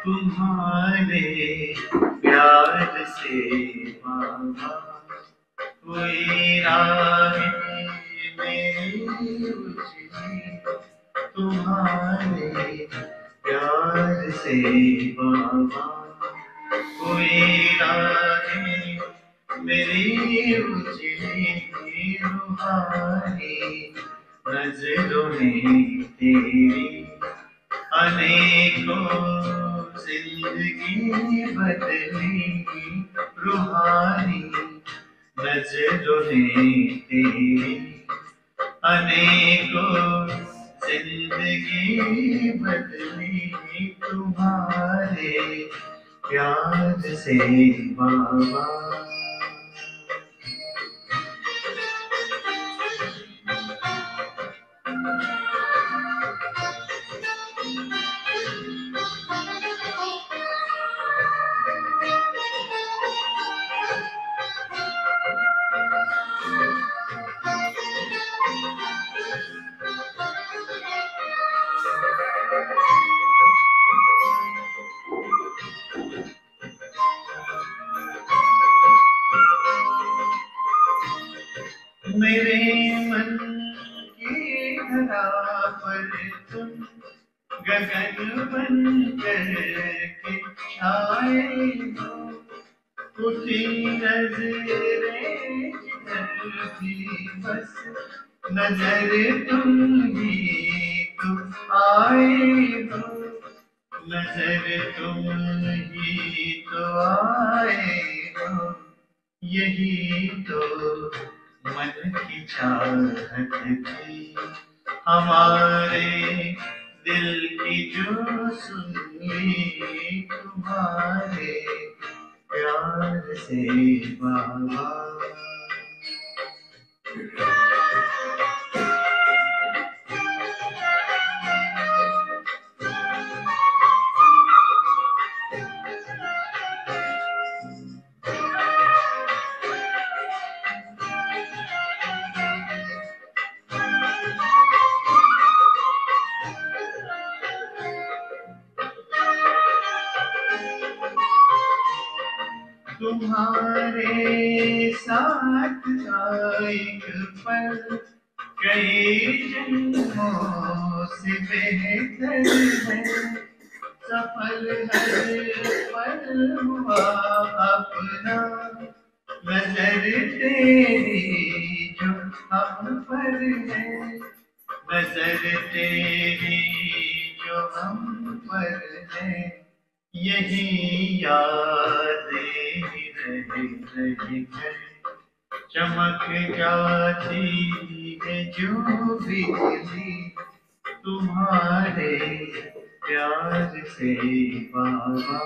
तुम्हारे प्यार से बाबा कोई राह मेरी उजड़ी, तुम्हारे प्यार से बाबा कोई राह मेरी उजड़ी, रूहानी नजरों में तेरी अनेकों जिंदगी बदली, रूहानी नजरों में तेरी अनेकों जिंदगी बदली, तुम्हारे प्यार से बाबा। मेरे मन की धरा पर तुम गगन बन कर के छाए हो, उठी नजरें जिधर भी बस नजर तुम ही तुम आए हो, नजर तुम ही तो आए हो, यही तो मन की चाहत थी हमारे दिल की जो सुन ली, तुम्हारे प्यार से बाबा। तुम्हारे साथ का एक पल कई जन्मों से बेहतर है, सफल हर पल हुआ अपना, नजर तेरी जो हम पर है, नजर तेरी जो हम पर है, यही यादें रह कर चमक जाती है जो बिजली, तुम्हारे प्यार से बाबा।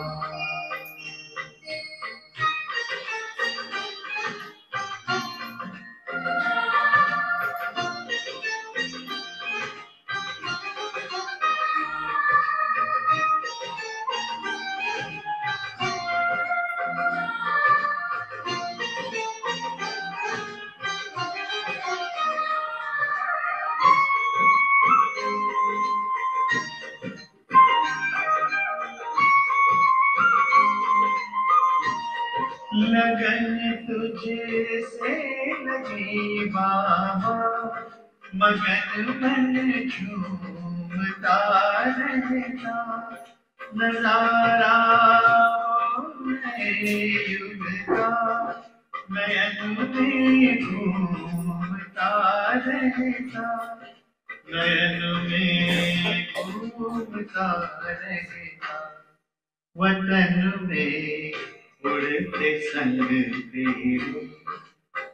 लगन तुझे से लगी बाबा, मगन मन झूमता रहता, नजारा नए युग का नयन में घूमता रहता, नयन में घूमता रहता, वतन में उड़ते संग तेरे,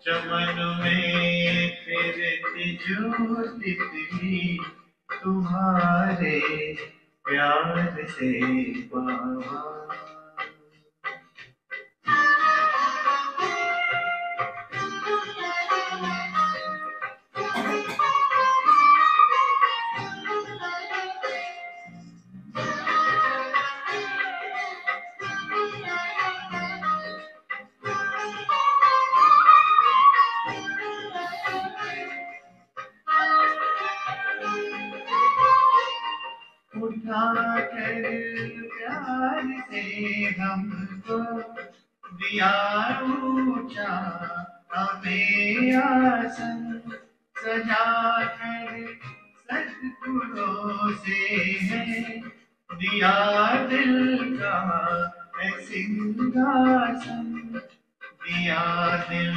चमन में फिरती जो तितली, तुम्हारे प्यार से बाबा। उठा कर प्यार से हमको दिया ऊंचा हमें आसन सजा कर सतगुणों से है दिया दिल का है सिंहासन दिया दिल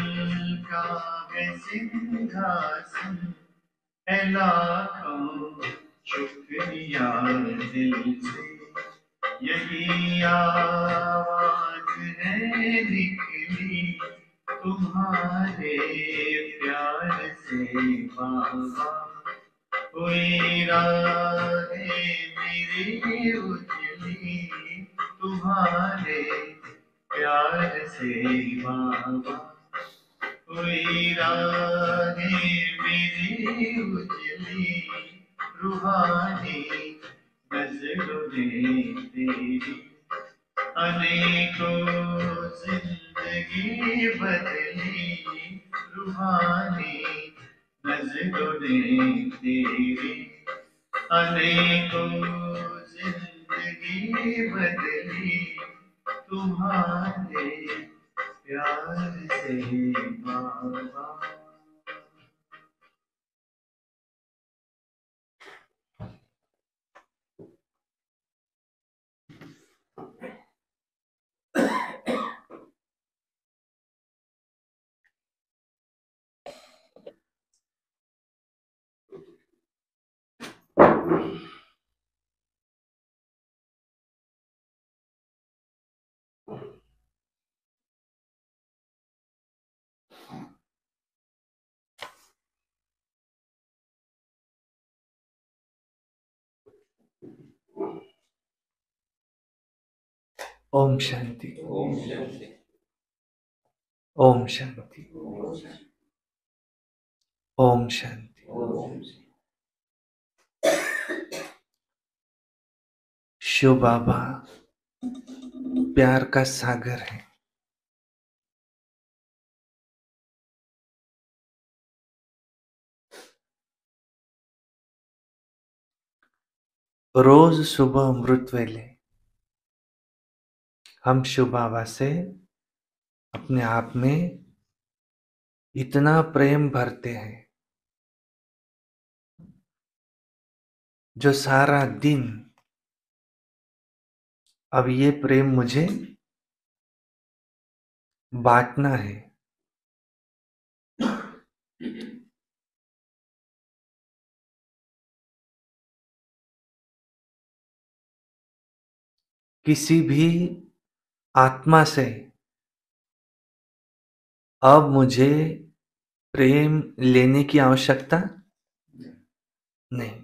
का है सिंहासन है लाखों शुक्रिया दिल से यही आवाज है निकली तुम्हारे प्यार से बाबा कोई राहें मेरी उजली तुम्हारे प्यार से बाबा कोई राहें मेरी उजली रूहानी नजरों में तेरी अनेकों जिंदगी बदली रूहानी नजरों ने तेरी अनेकों जिंदगी बदली तुम्हारे प्यार से बाबा। ओम शांति ओम शांति ओम शांति ओम शांति। ओम शिव बाबा प्यार का सागर है। रोज सुबह अमृत वेले हम शिव बाबा से अपने आप में इतना प्रेम भरते हैं जो सारा दिन अब ये प्रेम मुझे बांटना है। किसी भी आत्मा से अब मुझे प्रेम लेने की आवश्यकता नहीं।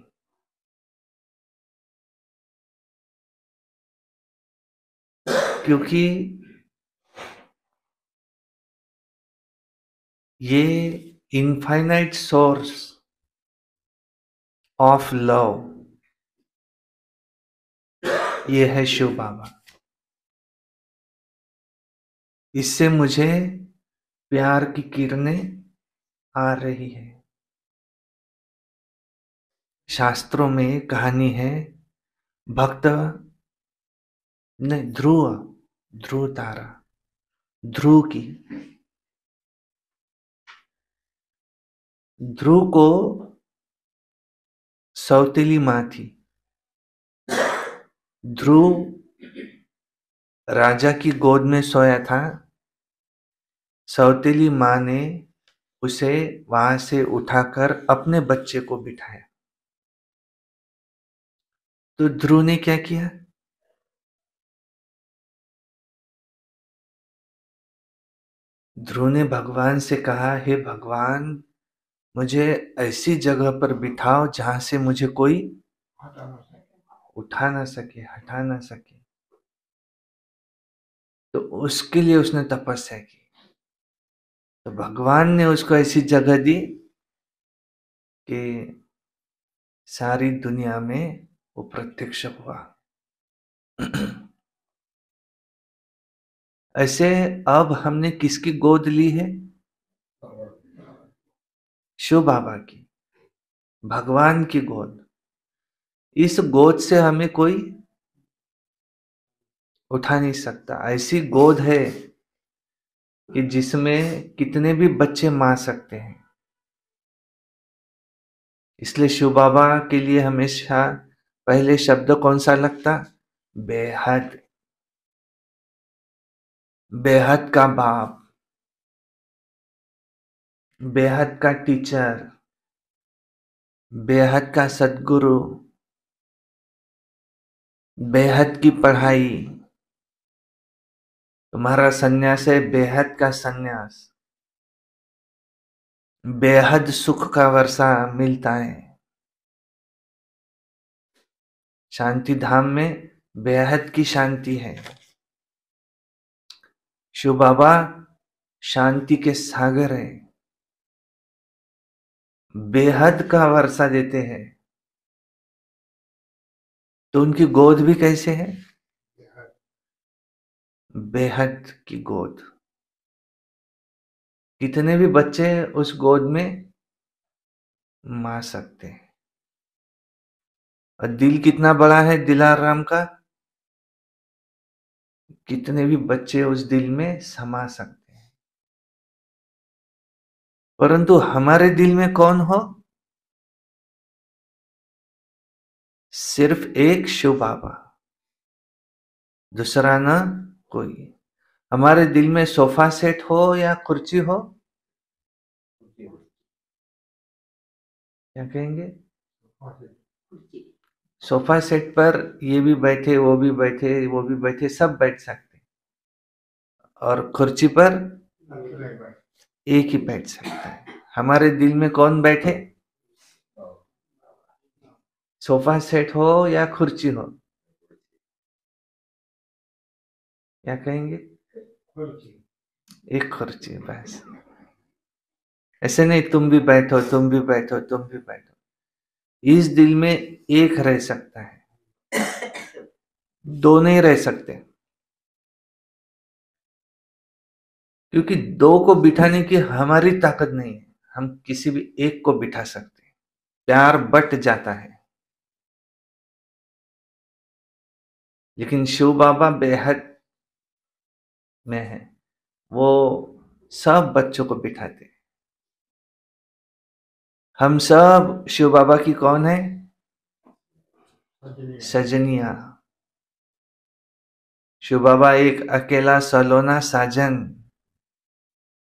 क्योंकि ये इनफाइनाइट सोर्स ऑफ लव ये है शिव बाबा। इससे मुझे प्यार की किरणें आ रही है। शास्त्रों में कहानी है भक्त ने ध्रुव तारा ध्रुव की। ध्रुव को सौतेली माँ थी। ध्रुव राजा की गोद में सोया था। सौतेली माँ ने उसे वहां से उठाकर अपने बच्चे को बिठाया। तो ध्रुव ने क्या किया? ध्रुव ने भगवान से कहा, हे भगवान, मुझे ऐसी जगह पर बिठाओ जहां से मुझे कोई उठा ना सके, हटा ना सके। तो उसके लिए उसने तपस्या की। तो भगवान ने उसको ऐसी जगह दी कि सारी दुनिया में वो प्रत्यक्ष हुआ। ऐसे अब हमने किसकी गोद ली है? शिव बाबा की, भगवान की गोद। इस गोद से हमें कोई उठा नहीं सकता। ऐसी गोद है कि जिसमें कितने भी बच्चे मार सकते हैं। इसलिए शिव बाबा के लिए हमेशा पहले शब्द कौन सा लगता? बेहद। बेहद का बाप, बेहद का टीचर, बेहद का सदगुरु, बेहद की पढ़ाई। तुम्हारा सन्यास है बेहद का सन्यास। बेहद सुख का वर्षा मिलता है। शांति धाम में बेहद की शांति है। शिव बाबा शांति के सागर है, बेहद का वर्षा देते हैं। तो उनकी गोद भी कैसे है? बेहद की गोद। कितने भी बच्चे उस गोद में मार सकते हैं। और दिल कितना बड़ा है दिलाराम का, कितने भी बच्चे उस दिल में समा सकते हैं। परंतु हमारे दिल में कौन हो? सिर्फ एक शिव बाबा, दूसरा ना कोई। हमारे दिल में सोफा सेट हो या कुर्सी हो, क्या कहेंगे? सोफा सेट पर ये भी बैठे, वो भी बैठे, वो भी बैठे, सब बैठ सकते। और कुर्सी पर एक ही बैठ सकता है। हमारे दिल में कौन बैठे? सोफा सेट हो या कुर्सी हो, क्या कहेंगे? एक कुर्सी बस। ऐसे नहीं तुम भी बैठो, तुम भी बैठो, तुम भी बैठो। इस दिल में एक रह सकता है, दो नहीं रह सकते। क्योंकि दो को बिठाने की हमारी ताकत नहीं है। हम किसी भी एक को बिठा सकते हैं। प्यार बट जाता है। लेकिन शिव बाबा बेहद में है, वो सब बच्चों को बिठाते हैं। हम सब शिव बाबा की कौन है? सजनिया। शिव बाबा एक अकेला सलोना साजन।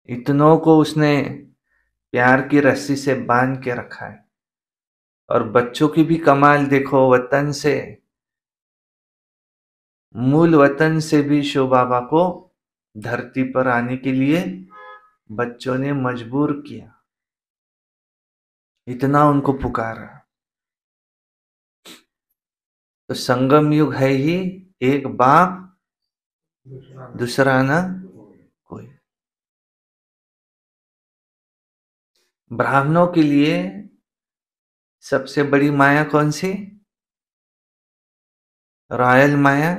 इतनों को उसने प्यार की रस्सी से बांध के रखा है। और बच्चों की भी कमाल देखो, वतन से, मूल वतन से भी शिव बाबा को धरती पर आने के लिए बच्चों ने मजबूर किया। इतना उनको पुकारा। तो संगम युग है ही, एक बाप दूसरा ना कोई। ब्राह्मणों के लिए सबसे बड़ी माया कौन सी? रॉयल माया,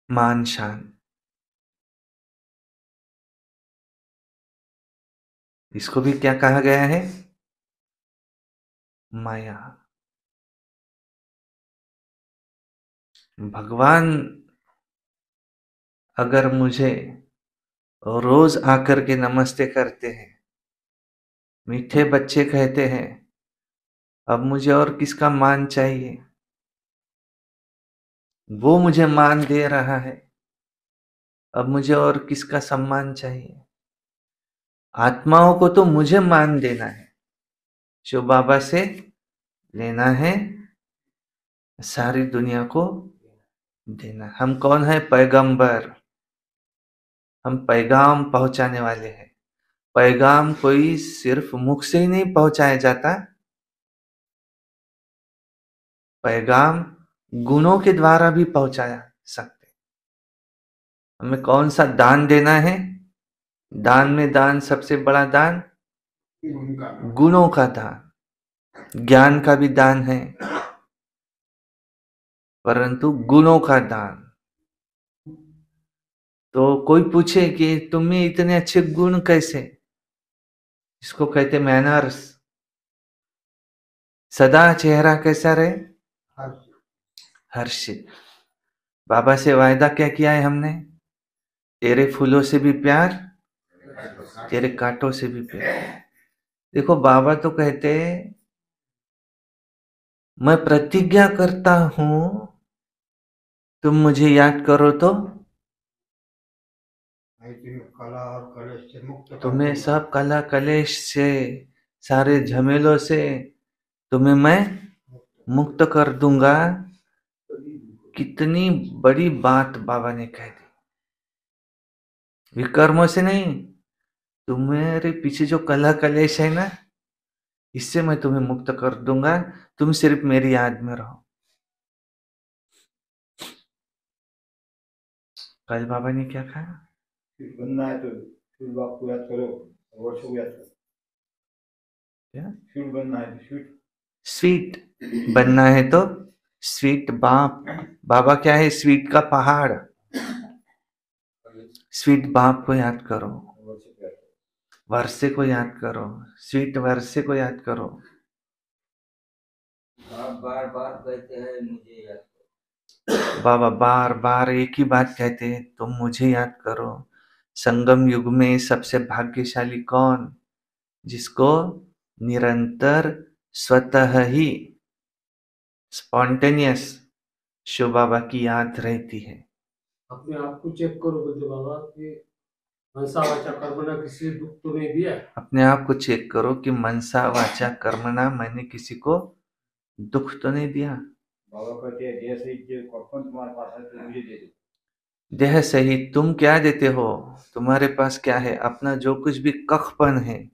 मान शान। इसको भी क्या कहा गया है? माया। भगवान अगर मुझे रोज आकर के नमस्ते करते हैं, मीठे बच्चे कहते हैं, अब मुझे और किसका मान चाहिए? वो मुझे मान दे रहा है, अब मुझे और किसका सम्मान चाहिए? आत्माओं को तो मुझे मान देना है, शिव बाबा से लेना है, सारी दुनिया को देना। हम कौन है? पैगंबर। हम पैगाम पहुंचाने वाले हैं। पैगाम कोई सिर्फ मुख से ही नहीं पहुंचाया जाता, पैगाम गुणों के द्वारा भी पहुंचाया सकते। हमें कौन सा दान देना है? दान में दान, सबसे बड़ा दान गुणों का दान। ज्ञान का भी दान है, परंतु गुणों का दान। तो कोई पूछे कि तुम में इतने अच्छे गुण कैसे? इसको कहते मैनर्स। सदा चेहरा कैसा रहे? हर्षित। बाबा से वायदा क्या किया है हमने? तेरे फूलों से भी प्यार, तेरे कांटों से भी प्यार। देखो बाबा तो कहते हैं, मैं प्रतिज्ञा करता हूं तुम मुझे याद करो तो कला और कलेश से मुक्त कर तुम्हें दूंगा। सब कला कलेश से, सारे झमेलों से तुम्हें मैं मुक्त कर दूंगा। कितनी बड़ी बात बाबा ने कह दी। विकर्मों से नहीं, तुम्हारे पीछे जो कला कलेश है ना, इससे मैं तुम्हें मुक्त कर दूंगा। तुम सिर्फ मेरी याद में रहो। कल बाबा ने क्या कहा? फिर बनना है तो फिर बाप को याद करो, वर्षों को याद करो। क्या? फिर बनना है तो फिर स्वीट बनना है तो स्वीट बाप। बाबा क्या है? स्वीट का पहाड़। स्वीट बाप को याद करो, वर्षों को याद करो। वर्षे को याद करो, स्वीट वर्षे को याद करो। आप बार बार कहते हैं मुझे याद करो। बाबा बार बार एक ही बात कहते हैं, तुम मुझे याद करो। संगम युग में सबसे भाग्यशाली कौन? जिसको निरंतर स्वतः ही स्पॉन्टेनियस शिव बाबा की याद रहती है। अपने आप को चेक करो बोलते बाबा कि मनसा वाचा कर्मणा किसी दुख तो नहीं दिया। अपने आप को चेक करो कि मनसा वाचा कर्मणा मैंने किसी को दुख तो नहीं दिया। बाबा कहते हैं देह सहित जो कफन तुम्हारे पास है तो मुझे दे दो। देह सहित तुम क्या देते हो? तुम्हारे पास क्या है? अपना जो कुछ भी कखपन है,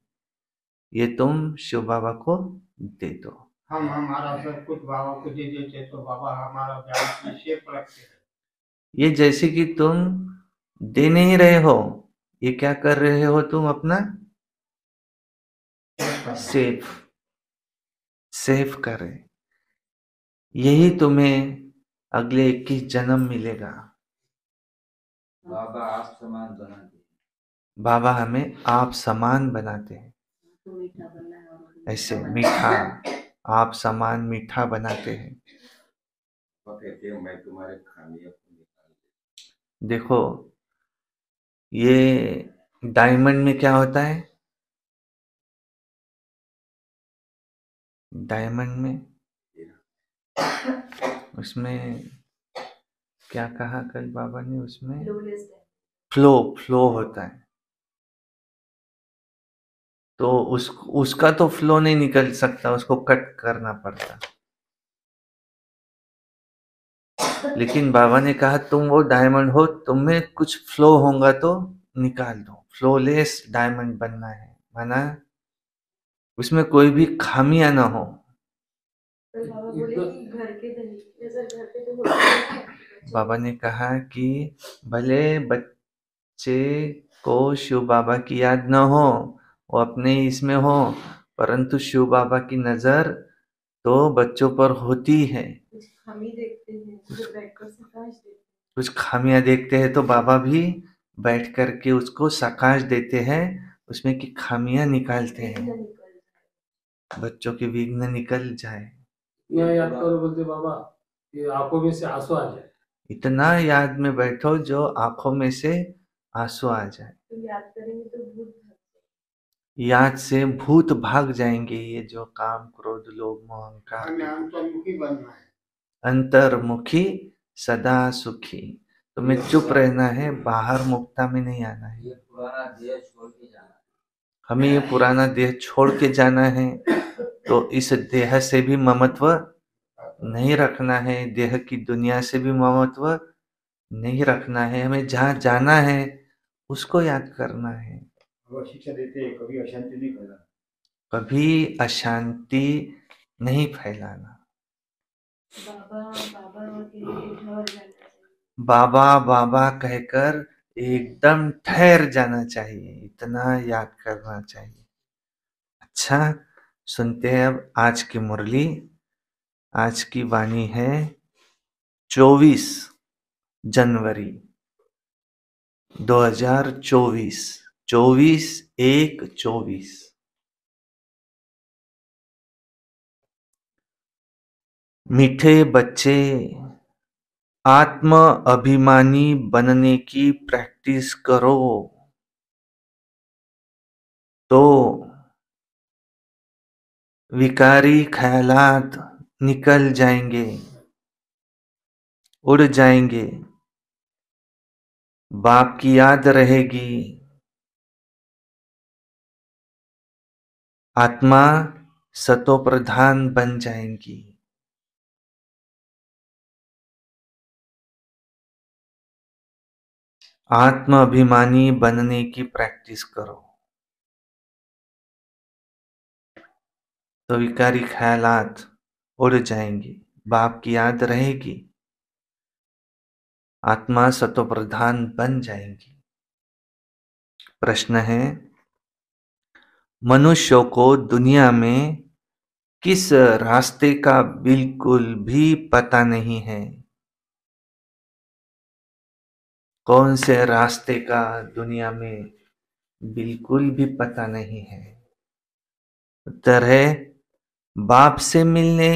ये तुम शिव बाबा को दे दो। हम हमारा सब कुछ बाबा को दे देते तो बाबा हमारा ध्यान शेप रखते हैं। ये जैसे कि तुम दे नहीं रहे हो, ये क्या कर रहे हो? तुम अपना सेफ सेफ कर रहे। यही तुम्हें अगले 21 जन्म मिलेगा। बाबा आप समान बनाते हैं। बाबा हमें आप समान बनाते हैं। ऐसे मीठा, आप समान मीठा बनाते हैं। वो कहते हैं मैं तुम्हारे खामियों को निकाल देखो, ये डायमंड में क्या होता है? डायमंड में उसमें क्या कहा कल बाबा ने? उसमें फ्लो होता है। तो उसका तो फ्लो नहीं निकल सकता, उसको कट करना पड़ता। लेकिन बाबा ने कहा तुम वो डायमंड हो, तुम्हें कुछ फ्लो होगा तो निकाल दो। फ्लोलेस डायमंड बनना है, माना उसमें कोई भी खामियां ना हो। बाबा ने कहा कि भले बच्चे को शिव बाबा की याद न हो, वो अपने इसमें हो, परंतु शिव बाबा की नजर तो बच्चों पर होती है। कुछ खामी देखते हैं तो बैठकर प्रकाश देते हैं। कुछ खामियां देखते हैं तो बाबा भी बैठ करके उसको प्रकाश देते हैं, उसमें की खामियां निकालते हैं, बच्चों के विघ्न निकल जाए। इतना याद करो बोलते बाबा कि आंखों में से आंसू आ जाए। इतना याद में बैठो जो आंखों में से आंसू आ जाए। तो याद करेंगे तो भूत भाग जाएंगे। याद से भूत भाग जाएंगे। ये जो काम क्रोध लोभ मोह अहंकार हमें अंतर्मुखी बनना है। अंतर्मुखी सदा सुखी। तुम्हें चुप रहना है, बाहर मुक्ता में नहीं आना है। ये पुराना देह छोड़ के जाना है। हमें ये पुराना देह छोड़ के जाना है। तो इस देह से भी ममत्व नहीं रखना है, देह की दुनिया से भी ममत्व नहीं रखना है। हमें जहाँ जाना है उसको याद करना है। वो शिक्षा देते हैं कभी अशांति नहीं फैलाना। कभी अशांति नहीं फैलाना। बाबा बाबा के लिए ठहर जाना चाहिए। बाबा बाबा कहकर एकदम ठहर जाना चाहिए, इतना याद करना चाहिए। अच्छा, सुनते हैं अब आज की मुरली। आज की वाणी है 24 जनवरी 2024, 24/1/24। मीठे बच्चे आत्म अभिमानी बनने की प्रैक्टिस करो तो विकारी ख्यालात निकल जाएंगे, उड़ जाएंगे, बाप की याद रहेगी, आत्मा सतो प्रधान बन जाएंगी। आत्म अभिमानी बनने की प्रैक्टिस करो तो विकारी ख्यालात उड़ जाएंगे, बाप की याद रहेगी, आत्मा सतो प्रधान बन जाएंगी। प्रश्न है, मनुष्यों को दुनिया में किस रास्ते का बिल्कुल भी पता नहीं है? कौन से रास्ते का दुनिया में बिल्कुल भी पता नहीं है? उत्तर है, बाप से मिलने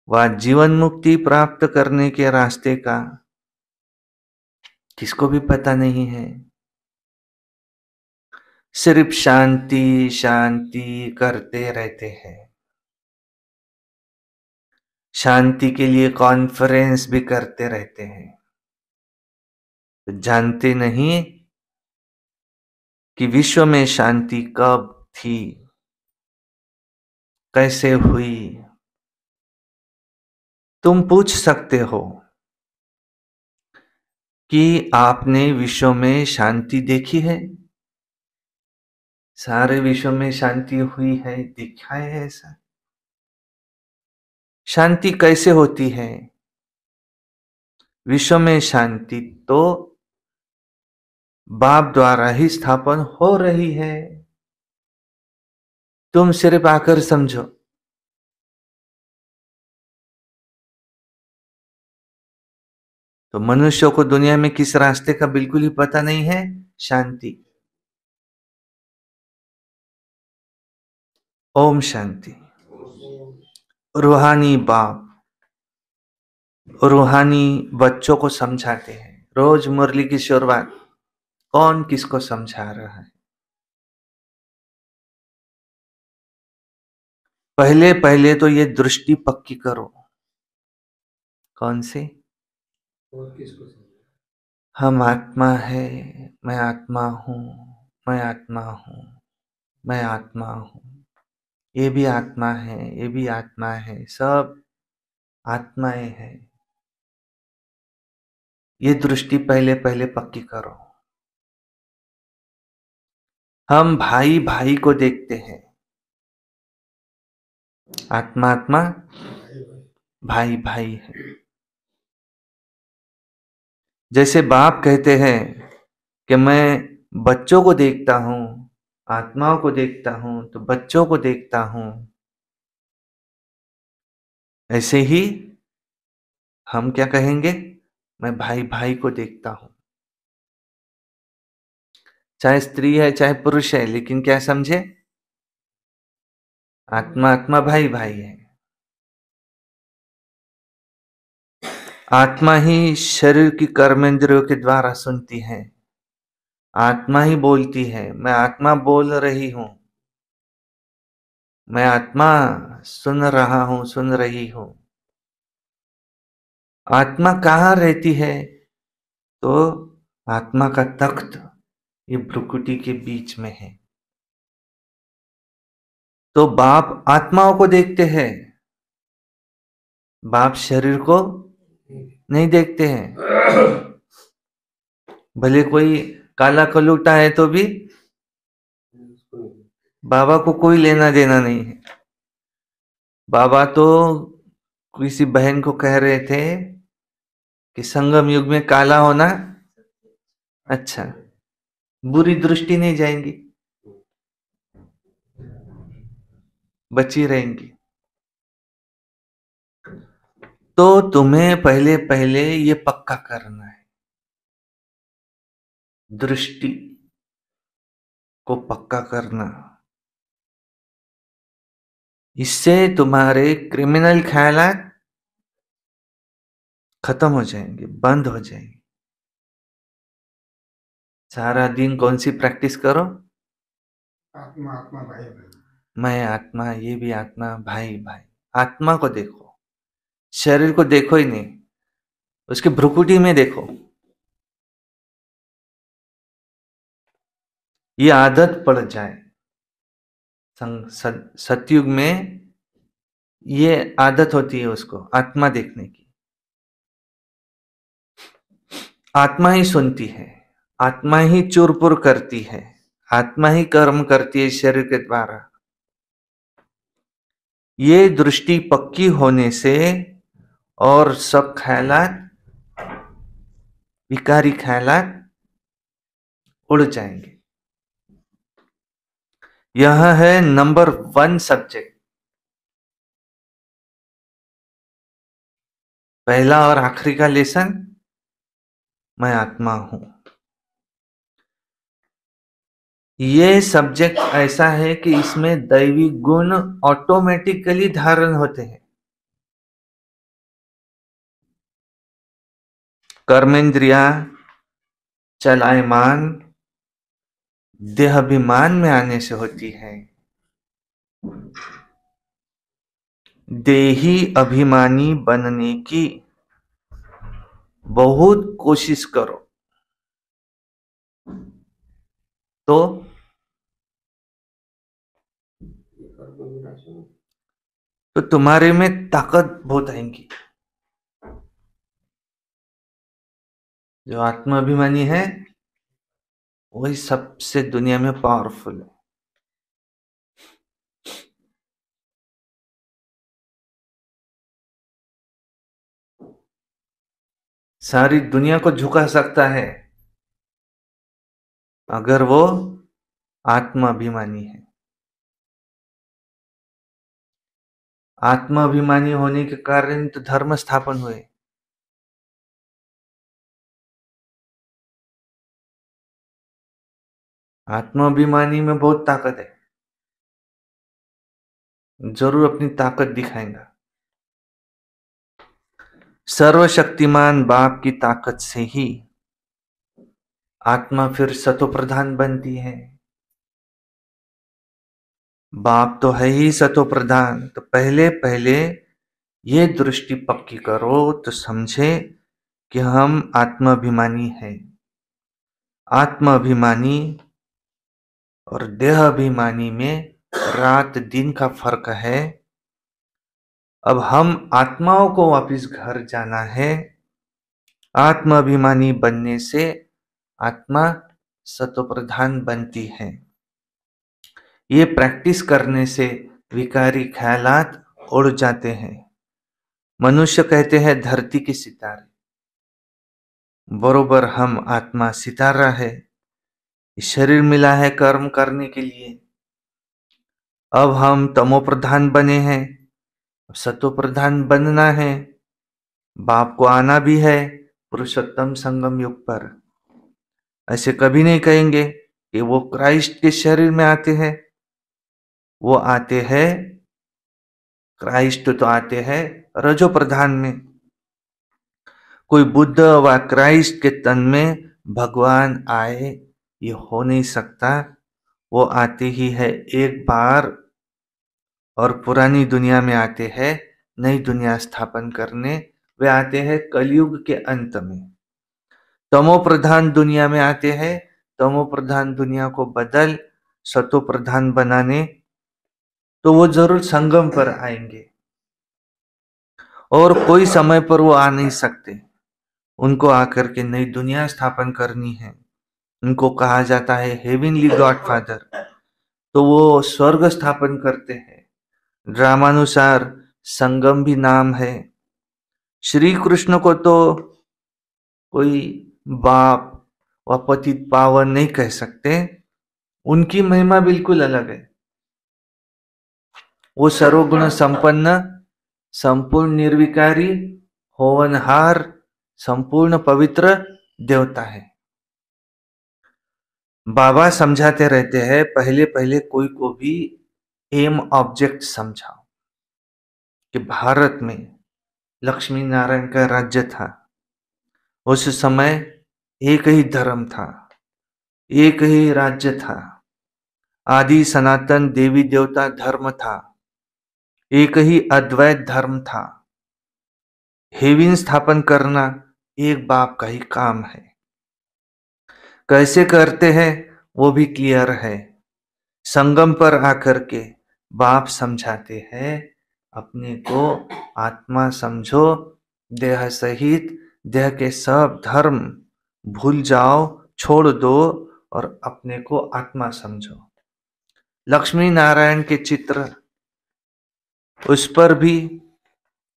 व जीवन मुक्ति प्राप्त करने के रास्ते का किसको भी पता नहीं है। सिर्फ शांति शांति करते रहते हैं, शांति के लिए कॉन्फ्रेंस भी करते रहते हैं, तो जानते नहीं कि विश्व में शांति कब थी, कैसे हुई। तुम पूछ सकते हो कि आपने विश्व में शांति देखी है? सारे विश्व में शांति हुई है, देखा है ऐसा? शांति कैसे होती है? विश्व में शांति तो बाप द्वारा ही स्थापन हो रही है, तुम सिर्फ आकर समझो। तो मनुष्यों को दुनिया में किस रास्ते का बिल्कुल ही पता नहीं है? शांति। ओम शांति। रूहानी बाप रूहानी बच्चों को समझाते हैं, रोज मुरली की शुरुआत कौन किसको समझा रहा है? पहले पहले तो ये दृष्टि पक्की करो। कौन सी? और किसको समझे? हम आत्मा है, मैं आत्मा हूं, मैं आत्मा हूं, मैं आत्मा हूं, ये भी आत्मा है, ये भी आत्मा है, सब आत्माएं हैं। ये दृष्टि पहले पहले पक्की करो। हम भाई भाई को देखते हैं, आत्मा आत्मा, भाई भाई है। जैसे बाप कहते हैं कि मैं बच्चों को देखता हूं, आत्माओं को देखता हूं, तो बच्चों को देखता हूं, ऐसे ही हम क्या कहेंगे? मैं भाई भाई को देखता हूं। चाहे स्त्री है चाहे पुरुष है, लेकिन क्या समझे? आत्मा आत्मा, भाई भाई है। आत्मा ही शरीर की कर्मेंद्रियों के द्वारा सुनती है, आत्मा ही बोलती है, मैं आत्मा बोल रही हूं, मैं आत्मा सुन रहा हूं, सुन रही हूं। आत्मा कहाँ रहती है? तो आत्मा का तख्त ये भ्रुकुटी के बीच में है। तो बाप आत्माओं को देखते हैं, बाप शरीर को नहीं देखते हैं। भले कोई काला कलूटा है तो भी बाबा को कोई लेना देना नहीं है। बाबा तो किसी बहन को कह रहे थे कि संगम युग में काला होना अच्छा, बुरी दृष्टि नहीं जाएंगी, बची रहेंगी। तो तुम्हें पहले पहले ये पक्का करना है, दृष्टि को पक्का करना। इससे तुम्हारे क्रिमिनल ख्यालात खत्म हो जाएंगे, बंद हो जाएंगे। सारा दिन कौन सी प्रैक्टिस करो? आत्मा आत्मा भाई भाई। मैं आत्मा, ये भी आत्मा, भाई भाई। आत्मा को देखो, शरीर को देखो ही नहीं, उसके भ्रुकुटी में देखो। ये आदत पड़ जाए। सतयुग में ये आदत होती है उसको आत्मा देखने की। आत्मा ही सुनती है, आत्मा ही चुरपुर करती है, आत्मा ही कर्म करती है शरीर के द्वारा। ये दृष्टि पक्की होने से और सब ख्यालात, विकारी ख्यालात उड़ जाएंगे। यह है नंबर 1 सब्जेक्ट। पहला और आखिरी का लेसन, मैं आत्मा हूं। ये सब्जेक्ट ऐसा है कि इसमें दैवी गुण ऑटोमेटिकली धारण होते हैं। कर्मेंद्रिया चलायमान देहाभिमान में आने से होती है। देही अभिमानी बनने की बहुत कोशिश करो तो तुम्हारे में ताकत बहुत आएंगी। जो आत्माभिमानी है वही सबसे दुनिया में पावरफुल है। सारी दुनिया को झुका सकता है अगर वो आत्माभिमानी है। आत्माभिमानी होने के कारण तो धर्म स्थापन हुए। आत्माभिमानी में बहुत ताकत है, जरूर अपनी ताकत दिखाएगा। सर्वशक्तिमान बाप की ताकत से ही आत्मा फिर सतोप्रधान बनती है। बाप तो है ही सतोप्रधान, तो पहले पहले ये दृष्टि पक्की करो तो समझे कि हम आत्माभिमानी हैं। आत्माभिमानी और देहाभिमानी में रात दिन का फर्क है। अब हम आत्माओं को वापिस घर जाना है। आत्माभिमानी बनने से आत्मा सतोप्रधान बनती है। ये प्रैक्टिस करने से विकारी ख्यालात उड़ जाते हैं। मनुष्य कहते हैं धरती के सितारे, बरोबर हम आत्मा सितारा है। शरीर मिला है कर्म करने के लिए। अब हम तमो प्रधान बने हैं, सतो प्रधान बनना है। बाप को आना भी है पुरुषोत्तम संगम युग पर। ऐसे कभी नहीं कहेंगे कि वो क्राइस्ट के शरीर में आते हैं। वो आते हैं, क्राइस्ट तो आते हैं रजो प्रधान में। कोई बुद्ध व क्राइस्ट के तन में भगवान आए, ये हो नहीं सकता। वो आते ही है एक बार और पुरानी दुनिया में आते हैं नई दुनिया स्थापन करने। वे आते हैं कलयुग के अंत में। तमो प्रधान दुनिया में आते हैं, तमो प्रधान दुनिया को बदल सतो प्रधान बनाने। तो वो जरूर संगम पर आएंगे और कोई समय पर वो आ नहीं सकते। उनको आकर के नई दुनिया स्थापन करनी है। उनको कहा जाता है हेवनली गॉडफादर। तो वो स्वर्ग स्थापन करते हैं। ड्रामानुसार संगम भी नाम है। श्री कृष्ण को तो कोई बाप व पतित पावन नहीं कह सकते। उनकी महिमा बिल्कुल अलग है। वो सर्वगुण संपन्न, संपूर्ण निर्विकारी, होवनहार, संपूर्ण पवित्र देवता है। बाबा समझाते रहते हैं पहले पहले कोई को भी एम ऑब्जेक्ट समझाओ। कि भारत में लक्ष्मी नारायण का राज्य था। उस समय एक ही धर्म था, एक ही राज्य था, आदि सनातन देवी देवता धर्म था, एक ही अद्वैत धर्म था। हेवन स्थापन करना एक बाप का ही काम है। कैसे करते हैं वो भी क्लियर है। संगम पर आकर के बाप समझाते हैं, अपने को आत्मा समझो, देह सहित देह के सब धर्म भूल जाओ, छोड़ दो और अपने को आत्मा समझो। लक्ष्मी नारायण के चित्र, उस पर भी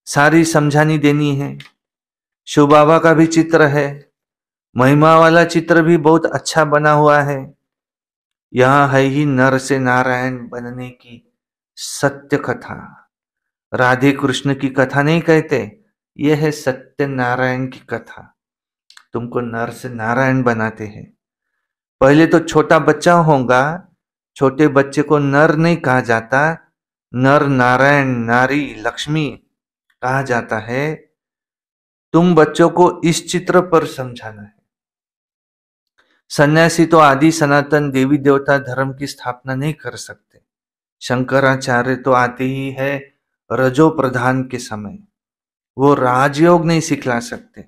सारी समझानी देनी है। शिव बाबा का भी चित्र है, महिमा वाला चित्र भी बहुत अच्छा बना हुआ है। यह है ही नर से नारायण बनने की सत्य कथा। राधे कृष्ण की कथा नहीं कहते, यह है सत्य नारायण की कथा। तुमको नर से नारायण बनाते हैं। पहले तो छोटा बच्चा होगा, छोटे बच्चे को नर नहीं कहा जाता, नर नारायण नारी लक्ष्मी कहा जाता है। तुम बच्चों को इस चित्र पर समझाना है। सन्यासी तो आदि सनातन देवी देवता धर्म की स्थापना नहीं कर सकते। शंकराचार्य तो आते ही है रजो प्रधान के समय, वो राजयोग नहीं सिखला सकते।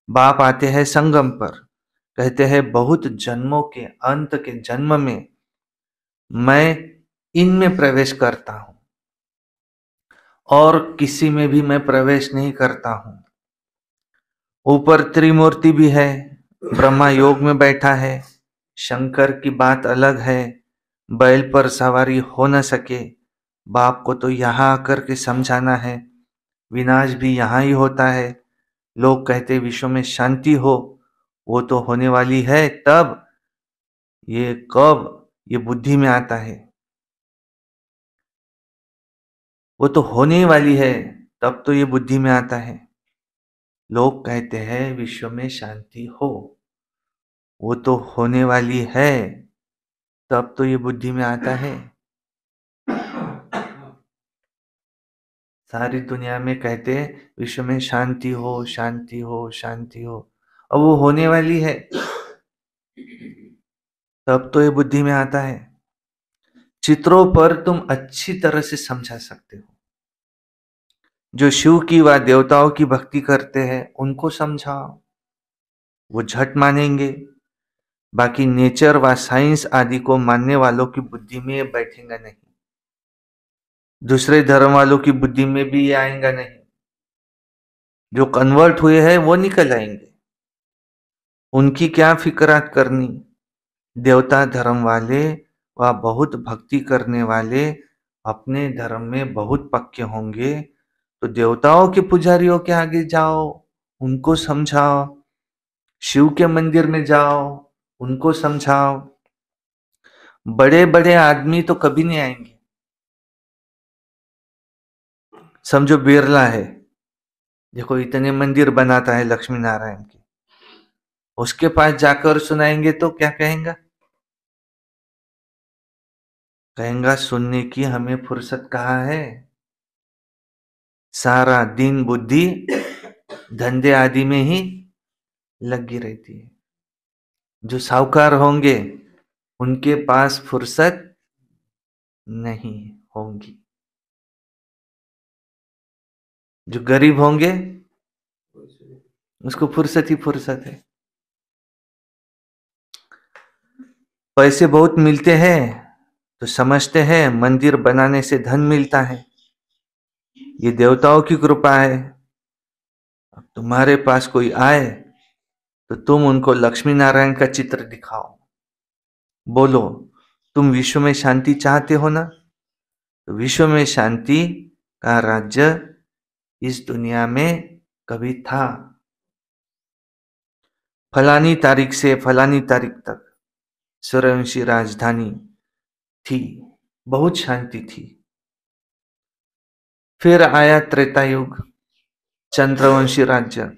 बाप आते हैं संगम पर, कहते हैं बहुत जन्मों के अंत के जन्म में मैं इनमें प्रवेश करता हूं और किसी में भी मैं प्रवेश नहीं करता हूं। ऊपर त्रिमूर्ति भी है, ब्रह्मा योग में बैठा है, शंकर की बात अलग है, बैल पर सवारी हो न सके। बाप को तो यहां आकर के समझाना है, विनाश भी यहां ही होता है। लोग कहते विश्व में शांति हो, वो तो होने वाली है तब, ये कब, ये बुद्धि में आता है। वो तो होने वाली है तब तो ये बुद्धि में आता है। लोग कहते हैं विश्व में शांति हो, वो तो होने वाली है तब तो ये बुद्धि में आता है। सारी दुनिया में कहते हैं विश्व में शांति हो, शांति हो, शांति हो, अब वो होने वाली है तब तो ये बुद्धि में आता है। चित्रों पर तुम अच्छी तरह से समझा सकते हो। जो शिव की व देवताओं की भक्ति करते हैं उनको समझाओ, वो झट मानेंगे। बाकी नेचर व साइंस आदि को मानने वालों की बुद्धि में ये बैठेगा नहीं, दूसरे धर्म वालों की बुद्धि में भी ये आएगा नहीं। जो कन्वर्ट हुए हैं वो निकल आएंगे, उनकी क्या फिक्रात करनी। देवता धर्म वाले व बहुत भक्ति करने वाले अपने धर्म में बहुत पक्के होंगे, तो देवताओं के पुजारियों के आगे जाओ, उनको समझाओ। शिव के मंदिर में जाओ, उनको समझाओ। बड़े बड़े आदमी तो कभी नहीं आएंगे। समझो बिरला है, देखो इतने मंदिर बनाता है लक्ष्मी नारायण के, उसके पास जाकर सुनाएंगे तो क्या कहेंगे? कहेंगा सुनने की हमें फुर्सत कहाँ है, सारा दिन बुद्धि धंधे आदि में ही लगी रहती है। जो साहूकार होंगे उनके पास फुर्सत नहीं होंगी, जो गरीब होंगे उसको फुर्सत ही फुर्सत है। पैसे बहुत मिलते हैं तो समझते हैं मंदिर बनाने से धन मिलता है, ये देवताओं की कृपा है। अब तुम्हारे पास कोई आए तो तुम उनको लक्ष्मी नारायण का चित्र दिखाओ, बोलो तुम विश्व में शांति चाहते हो ना, तो विश्व में शांति का राज्य इस दुनिया में कभी था। फलानी तारीख से फलानी तारीख तक सूर्यवंशी राजधानी थी, बहुत शांति थी। फिर आया त्रेता युग, चंद्रवंशी राज्य,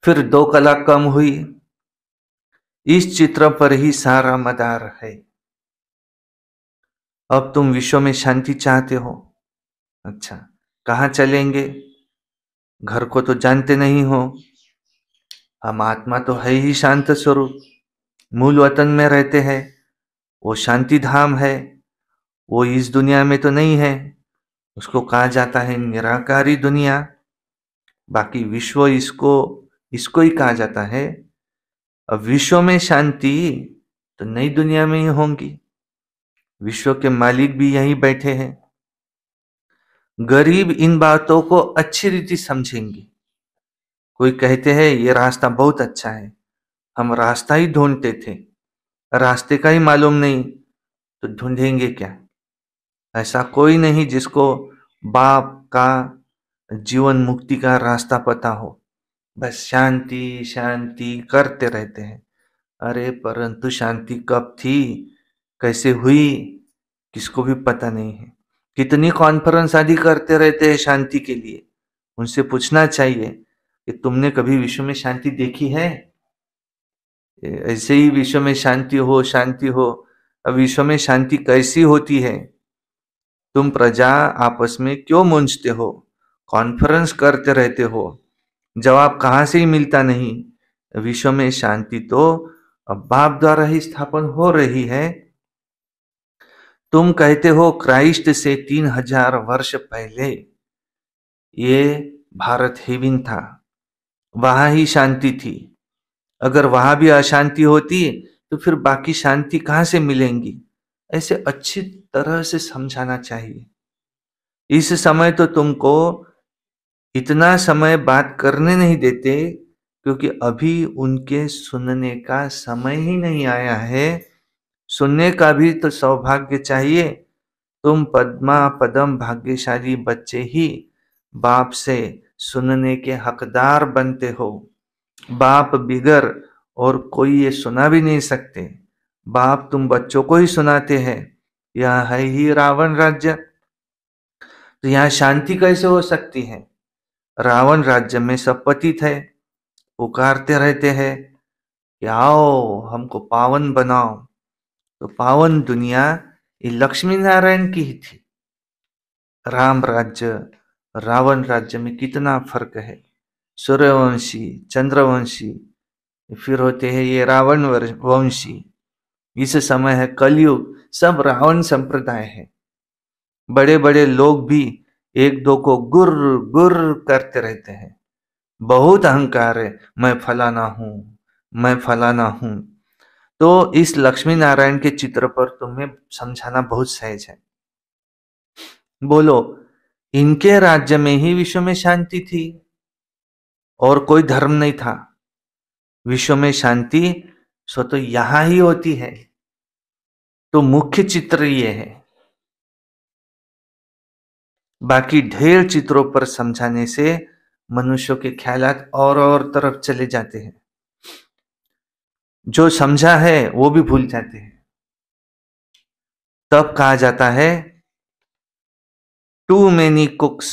फिर 2 कला कम हुई। इस चित्र पर ही सारा मदार है। अब तुम विश्व में शांति चाहते हो, अच्छा कहाँ चलेंगे? घर को तो जानते नहीं हो। हम आत्मा तो है ही शांत स्वरूप, मूल वतन में रहते हैं, वो शांति धाम है, वो इस दुनिया में तो नहीं है। उसको कहा जाता है निराकारी दुनिया। बाकी विश्व इसको इसको ही कहा जाता है। अब विश्व में शांति तो नई दुनिया में ही होंगी। विश्व के मालिक भी यहीं बैठे हैं। गरीब इन बातों को अच्छी रीति समझेंगे। कोई कहते हैं ये रास्ता बहुत अच्छा है, हम रास्ता ही ढूंढते थे, रास्ते का ही मालूम नहीं तो ढूंढेंगे क्या? ऐसा कोई नहीं जिसको बाप का जीवन मुक्ति का रास्ता पता हो। बस शांति शांति करते रहते हैं। अरे परंतु शांति कब थी, कैसे हुई, किसको भी पता नहीं है। कितनी कॉन्फ्रेंस आदि करते रहते हैं शांति के लिए। उनसे पूछना चाहिए कि तुमने कभी विश्व में शांति देखी है? ऐसे ही विश्व में शांति हो शांति हो। अब विश्व में शांति कैसी होती है? तुम प्रजा आपस में क्यों मूंझते हो, कॉन्फ्रेंस करते रहते हो, जवाब कहां से ही मिलता नहीं। विश्व में शांति तो अब बाप द्वारा ही स्थापन हो रही है। तुम कहते हो क्राइस्ट से 3000 वर्ष पहले ये भारत हेवन था, वहां ही शांति थी। अगर वहां भी अशांति होती तो फिर बाकी शांति कहां से मिलेंगी? ऐसे अच्छी तरह से समझाना चाहिए। इस समय तो तुमको इतना समय बात करने नहीं देते, क्योंकि अभी उनके सुनने का समय ही नहीं आया है। सुनने का भी तो सौभाग्य चाहिए। तुम पद्मा पदम भाग्यशाली बच्चे ही बाप से सुनने के हकदार बनते हो। बाप बिगर और कोई ये सुना भी नहीं सकते। बाप तुम बच्चों को ही सुनाते हैं। यह है ही रावण राज्य, तो यहाँ शांति कैसे हो सकती है? रावण राज्य में सब पतित है, पुकारते रहते हैं कि आओ हमको पावन बनाओ। तो पावन दुनिया ये लक्ष्मी नारायण की ही थी। राम राज्य रावण राज्य में कितना फर्क है। सूर्यवंशी चंद्रवंशी, फिर होते हैं ये रावण वंशी। इस समय है कलयुग, सब रावण संप्रदाय है। बड़े बड़े लोग भी एक दो को गुर गुर करते रहते हैं। बहुत अहंकार है, मैं फलाना हूं, मैं फलाना हूं। तो इस लक्ष्मी नारायण के चित्र पर तुम्हें समझाना बहुत सहज है। बोलो, इनके राज्य में ही विश्व में शांति थी और कोई धर्म नहीं था। विश्व में शांति सो तो यहां ही होती है। तो मुख्य चित्र ये है। बाकी ढेर चित्रों पर समझाने से मनुष्यों के ख्यालात और तरफ चले जाते हैं। जो समझा है वो भी भूल जाते हैं। तब कहा जाता है टू मेनी कुक्स,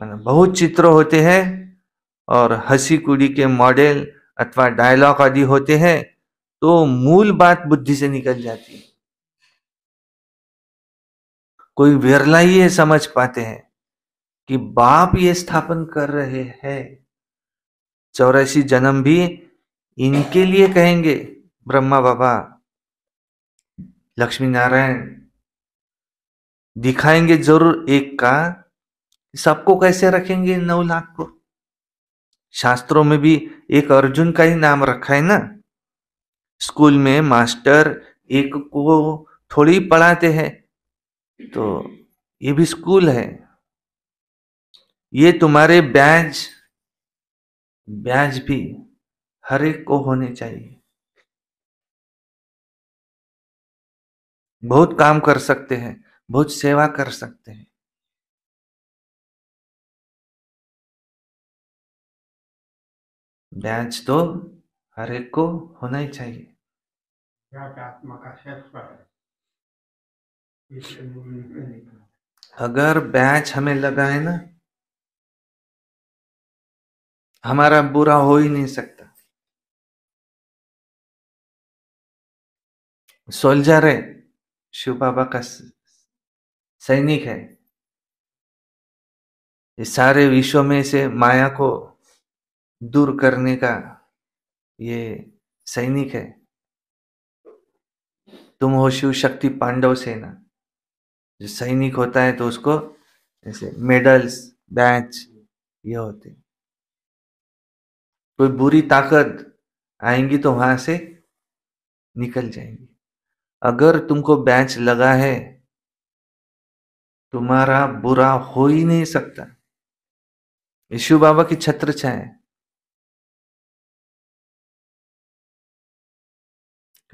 मतलब बहुत चित्र होते हैं और हंसी कुड़ी के मॉडल अथवा डायलॉग आदि होते हैं, तो मूल बात बुद्धि से निकल जाती है। कोई विरला ही ये समझ पाते हैं कि बाप ये स्थापन कर रहे हैं। 84 जन्म भी इनके लिए कहेंगे ब्रह्मा बाबा, लक्ष्मी नारायण। दिखाएंगे जरूर एक का, सबको कैसे रखेंगे 9 लाख को? शास्त्रों में भी एक अर्जुन का ही नाम रखा है ना। स्कूल में मास्टर एक को थोड़ी पढ़ाते हैं, तो ये भी स्कूल है। ये तुम्हारे बैच भी हर एक को होने चाहिए। बहुत काम कर सकते हैं, बहुत सेवा कर सकते हैं। बैच तो हर एक को होना ही चाहिए। आत्मा का शेष है। अगर बैच हमें लगा है ना, हमारा बुरा हो ही नहीं सकता। सोल्जर है, शिव बाबा का सैनिक है, ये सारे विश्व में से माया को दूर करने का ये सैनिक है। तुम हो शिव शक्ति पांडव सेना। जो सैनिक होता है तो उसको ऐसे मेडल्स, बैच ये होते। कोई बुरी ताकत आएंगी तो वहां से निकल जाएंगी। अगर तुमको बैच लगा है, तुम्हारा बुरा हो ही नहीं सकता। यीशु बाबा की छत्र छाया।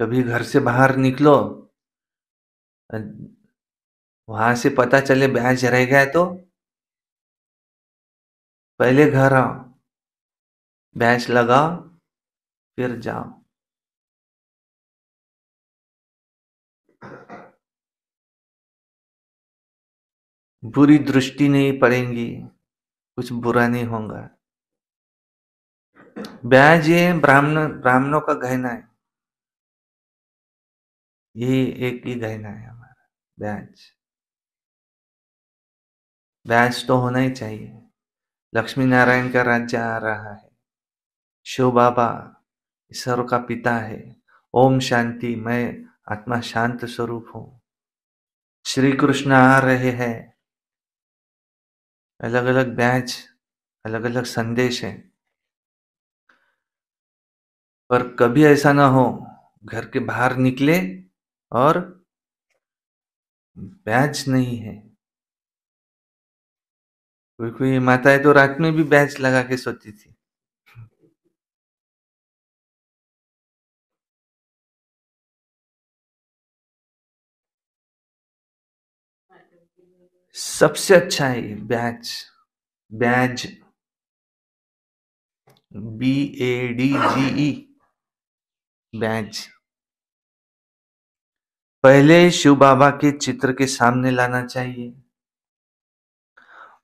कभी घर से बाहर निकलो, वहां से पता चले बैच रह गया तो पहले घर आओ, बैच लगाओ, फिर जाओ। बुरी दृष्टि नहीं पड़ेगी, कुछ बुरा नहीं होगा। बैज ये ब्राह्मणों का गहना है। ये एक ही गहना है हमारा, बैज। बैज तो होना ही चाहिए। लक्ष्मी नारायण का राज्य आ रहा है। शिव बाबा ईश्वर का पिता है। ओम शांति, मैं आत्मा शांत स्वरूप हूं। श्री कृष्ण आ रहे हैं। अलग अलग बैच, अलग अलग संदेश है। पर कभी ऐसा ना हो घर के बाहर निकले और बैच नहीं है। कोई कोई माताएं तो रात में भी बैच लगा के सोती थी। सबसे अच्छा है ये बैच, बैज, BADGE, बैज। पहले शिव बाबा के चित्र के सामने लाना चाहिए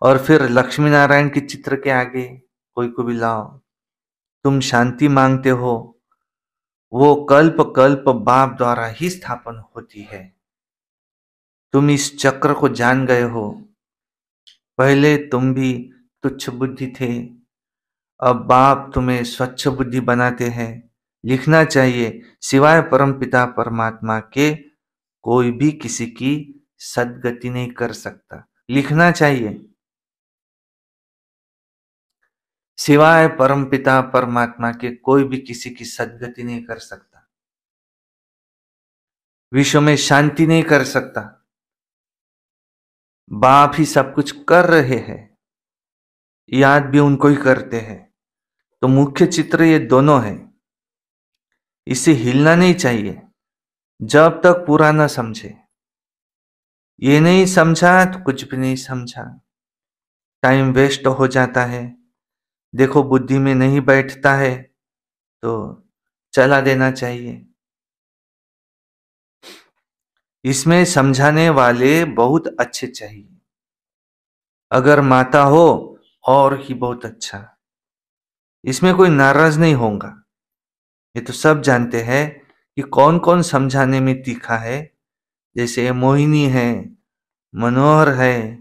और फिर लक्ष्मी नारायण के चित्र के आगे कोई को भी लाओ। तुम शांति मांगते हो, वो कल्प कल्प बाप द्वारा ही स्थापन होती है। तुम इस चक्र को जान गए हो। पहले तुम भी तुच्छ बुद्धि थे, अब बाप तुम्हें स्वच्छ बुद्धि बनाते हैं। लिखना चाहिए, सिवाय परमपिता परमात्मा के कोई भी किसी की सद्गति नहीं कर सकता। लिखना चाहिए, सिवाय परमपिता परमात्मा के कोई भी किसी की सद्गति नहीं कर सकता। विश्व में शांति नहीं कर सकता। बाप ही सब कुछ कर रहे हैं, याद भी उनको ही करते हैं। तो मुख्य चित्र ये दोनों है। इसे हिलना नहीं चाहिए जब तक पूरा ना समझे। ये नहीं समझा तो कुछ भी नहीं समझा, टाइम वेस्ट हो जाता है। देखो बुद्धि में नहीं बैठता है तो चला देना चाहिए। इसमें समझाने वाले बहुत अच्छे चाहिए। अगर माता हो और ही बहुत अच्छा। इसमें कोई नाराज नहीं होगा। ये तो सब जानते हैं कि कौन कौन समझाने में तीखा है। जैसे मोहिनी है, मनोहर है,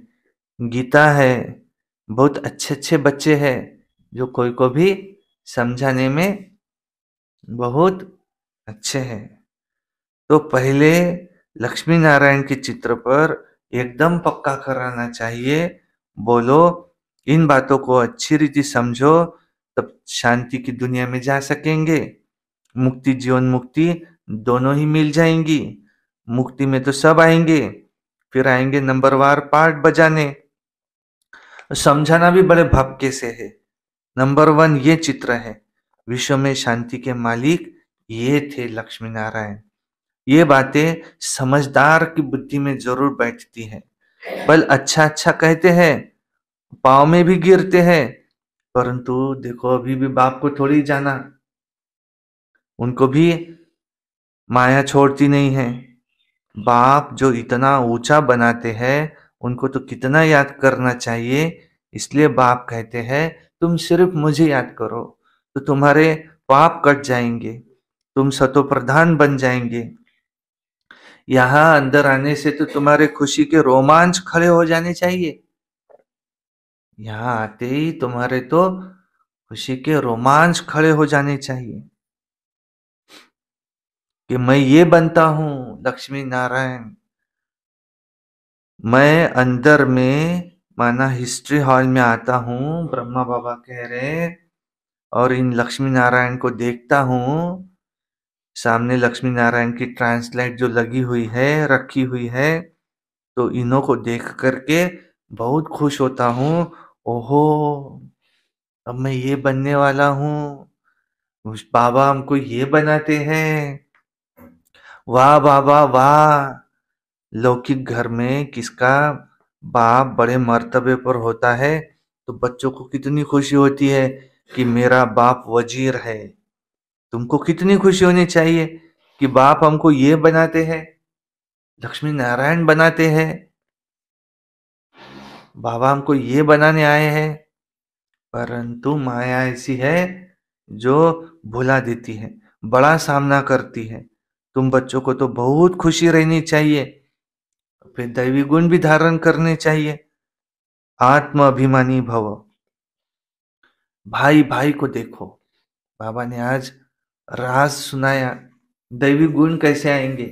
गीता है, बहुत अच्छे अच्छे बच्चे हैं जो कोई को भी समझाने में बहुत अच्छे हैं। तो पहले लक्ष्मी नारायण के चित्र पर एकदम पक्का कराना चाहिए। बोलो, इन बातों को अच्छी रीति समझो, तब शांति की दुनिया में जा सकेंगे। मुक्ति, जीवन मुक्ति दोनों ही मिल जाएंगी। मुक्ति में तो सब आएंगे, फिर आएंगे नंबरवार पार्ट बजाने। समझाना भी बड़े भक्के से है। नंबर 1 ये चित्र है। विश्व में शांति के मालिक ये थे लक्ष्मी नारायण। ये बातें समझदार की बुद्धि में जरूर बैठती है। बल अच्छा अच्छा कहते हैं, पाँव में भी गिरते हैं, परंतु देखो अभी भी बाप को थोड़ी जाना। उनको भी माया छोड़ती नहीं है। बाप जो इतना ऊंचा बनाते हैं उनको तो कितना याद करना चाहिए। इसलिए बाप कहते हैं तुम सिर्फ मुझे याद करो तो तुम्हारे पाप कट जाएंगे, तुम सतो प्रधान बन जाएंगे। यहां अंदर आने से तो तुम्हारे खुशी के रोमांच खड़े हो जाने चाहिए। यहाँ आते ही तुम्हारे तो खुशी के रोमांच खड़े हो जाने चाहिए कि मैं ये बनता हूं लक्ष्मी नारायण। मैं अंदर में माना हिस्ट्री हॉल में आता हूं, ब्रह्मा बाबा कह रहे, और इन लक्ष्मी नारायण को देखता हूं। सामने लक्ष्मी नारायण की ट्रांसलाइट जो लगी हुई है, रखी हुई है, तो इन्हों को देख करके बहुत खुश होता हूं। ओहो, अब मैं ये बनने वाला हूं, उस बाबा हमको ये बनाते हैं। वाह बाबा वाह। लौकिक घर में किसका बाप बड़े मर्तबे पर होता है तो बच्चों को कितनी खुशी होती है कि मेरा बाप वजीर है। तुमको कितनी खुशी होनी चाहिए कि बाप हमको ये बनाते हैं, लक्ष्मी नारायण बनाते हैं, बाबा हमको ये बनाने आए हैं। परंतु माया ऐसी है जो भुला देती है, बड़ा सामना करती है। तुम बच्चों को तो बहुत खुशी रहनी चाहिए, फिर दैवी गुण भी धारण करने चाहिए। आत्म अभिमानी भव। भाई भाई को देखो, बाबा ने आज राज सुनाया, दैवी गुण कैसे आएंगे,